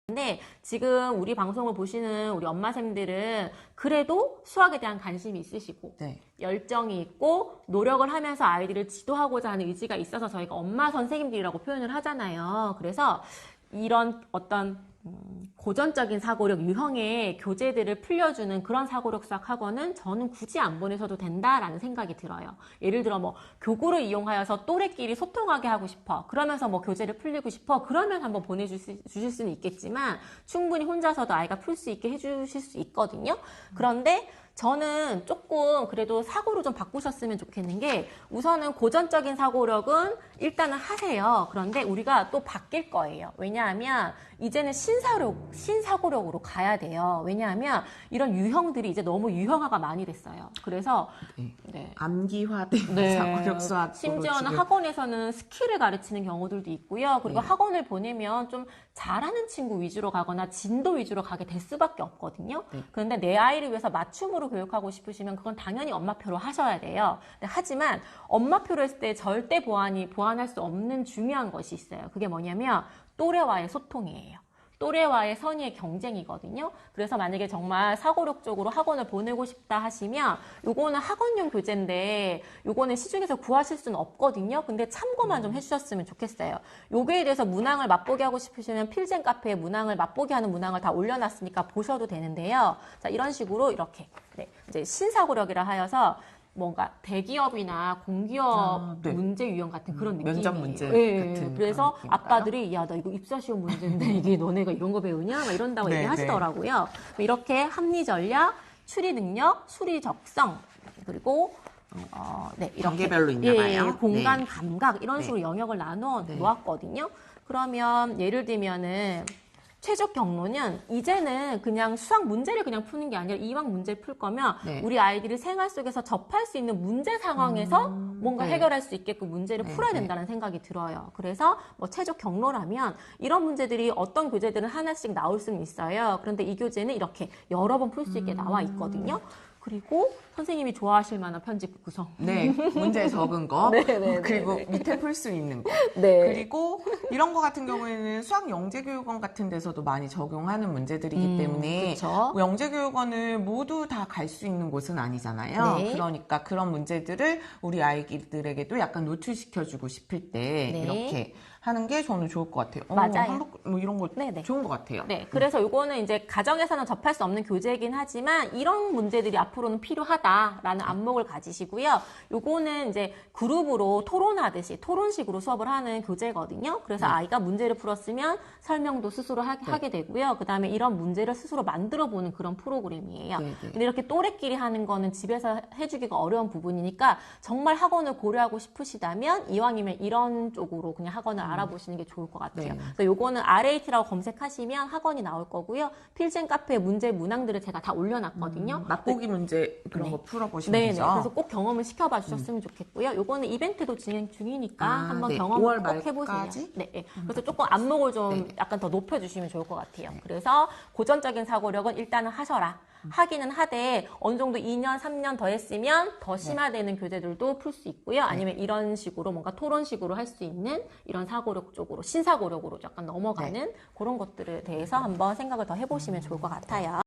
근데 지금 우리 방송을 보시는 우리 엄마쌤들은 그래도 수학에 대한 관심이 있으시고 네. 열정이 있고 노력을 하면서 아이들을 지도하고자 하는 의지가 있어서 저희가 엄마 선생님들이라고 표현을 하잖아요. 그래서 이런 어떤 고전적인 사고력 유형의 교재들을 풀려주는 그런 사고력 수학 학원은 저는 굳이 안 보내셔도 된다라는 생각이 들어요. 예를 들어 뭐 교구를 이용하여서 또래끼리 소통하게 하고 싶어. 그러면서 뭐 교재를 풀리고 싶어. 그러면 한번 보내주실 수는 있겠지만 충분히 혼자서도 아이가 풀 수 있게 해주실 수 있거든요. 그런데 저는 조금 그래도 사고를 좀 바꾸셨으면 좋겠는 게 우선은 고전적인 사고력은 일단은 하세요. 그런데 우리가 또 바뀔 거예요. 왜냐하면 이제는 신사고력으로 가야 돼요. 왜냐하면 이런 유형들이 이제 너무 유형화가 많이 됐어요. 그래서 네. 암기화된 사고력 수학 심지어는 학원에서는 스킬을 가르치는 경우들도 있고요. 그리고 학원을 보내면 좀 잘하는 친구 위주로 가거나 진도 위주로 가게 될 수밖에 없거든요. 그런데 내 아이를 위해서 맞춤으로 교육하고 싶으시면 그건 당연히 엄마표로 하셔야 돼요. 하지만 엄마표로 했을 때 절대 보완할 수 없는 중요한 것이 있어요. 그게 뭐냐면 또래와의 소통이에요. 또래와의 선의의 경쟁이거든요. 그래서 만약에 정말 사고력적으로 학원을 보내고 싶다 하시면 요거는 학원용 교재인데 요거는 시중에서 구하실 수는 없거든요. 근데 참고만 좀 해주셨으면 좋겠어요. 요거에 대해서 문항을 맛보게 하고 싶으시면 필젠 카페에 문항을 맛보게 하는 문항을 다 올려놨으니까 보셔도 되는데요. 자, 이런 식으로 이렇게 이제 신사고력이라 하여서 뭔가 대기업이나 공기업 문제 유형 같은 그런 느낌이에요. 면접 문제 같은. 그래서 아빠들이 야, 나 이거 입사 시험 문제인데 이게 너네가 이런 거 배우냐? 막 이런다고 얘기하시더라고요. 이렇게 합리 전략, 추리 능력, 수리 적성, 그리고 이렇게 단계별로 있나 봐요. 공간 감각 이런 식으로 영역을 나눠 놓았거든요. 그러면 예를 들면은 최적 경로는 이제는 그냥 수학 문제를 그냥 푸는 게 아니라 이왕 문제를 풀 거면 우리 아이들이 생활 속에서 접할 수 있는 문제 상황에서 뭔가 해결할 수 있게끔 문제를 풀어야 된다는 생각이 들어요. 그래서 뭐 최적 경로라면 이런 문제들이 어떤 교재들은 하나씩 나올 수는 있어요. 그런데 이 교재는 이렇게 여러 번 풀 수 있게 나와 있거든요. 그리고 선생님이 좋아하실 만한 편집 구성. 네, 문제 적은 거. 그리고 밑에 풀 수 있는 거. 그리고 이런 거 같은 경우에는 수학 영재교육원 같은 데서도 많이 적용하는 문제들이기 때문에 뭐 영재교육원을 모두 다 갈 수 있는 곳은 아니잖아요. 그러니까 그런 문제들을 우리 아이들에게도 약간 노출시켜주고 싶을 때 이렇게 하는 게 저는 좋을 것 같아요. 맞아요. 뭐 이런 거 좋은 것 같아요. 그래서 요거는 이제 가정에서는 접할 수 없는 교재이긴 하지만 이런 문제들이 앞으로는 필요하다라는 안목을 가지시고요. 요거는 이제 그룹으로 토론하듯이 토론식으로 수업을 하는 교재거든요. 그래서 아이가 문제를 풀었으면 설명도 스스로 하게 되고요. 그 다음에 이런 문제를 스스로 만들어보는 그런 프로그램이에요. 근데 이렇게 또래끼리 하는 거는 집에서 해주기가 어려운 부분이니까 정말 학원을 고려하고 싶으시다면 이왕이면 이런 쪽으로 그냥 학원을 알아보시는 게 좋을 것 같아요. 그래서 요거는 RAT라고 검색하시면 학원이 나올 거고요. 필젠 카페 문제 문항들을 제가 다 올려놨거든요. 맛보기 문제 그런 거 풀어보시면 되죠. 그래서 꼭 경험을 시켜봐 주셨으면 좋겠고요. 요거는 이벤트도 진행 중이니까 한번 경험을 꼭 해보세요. 그래서 조금 안목을 좀 약간 더 높여주시면 좋을 것 같아요. 그래서 고전적인 사고력은 일단은 하셔라. 하기는 하되 어느 정도 2년, 3년 더 했으면 더 심화되는 교재들도 풀 수 있고요. 아니면 이런 식으로 뭔가 토론식으로 할 수 있는 이런 사고력 쪽으로 신사고력으로 약간 넘어가는 그런 것들에 대해서 한번 생각을 더 해보시면 좋을 것 같아요.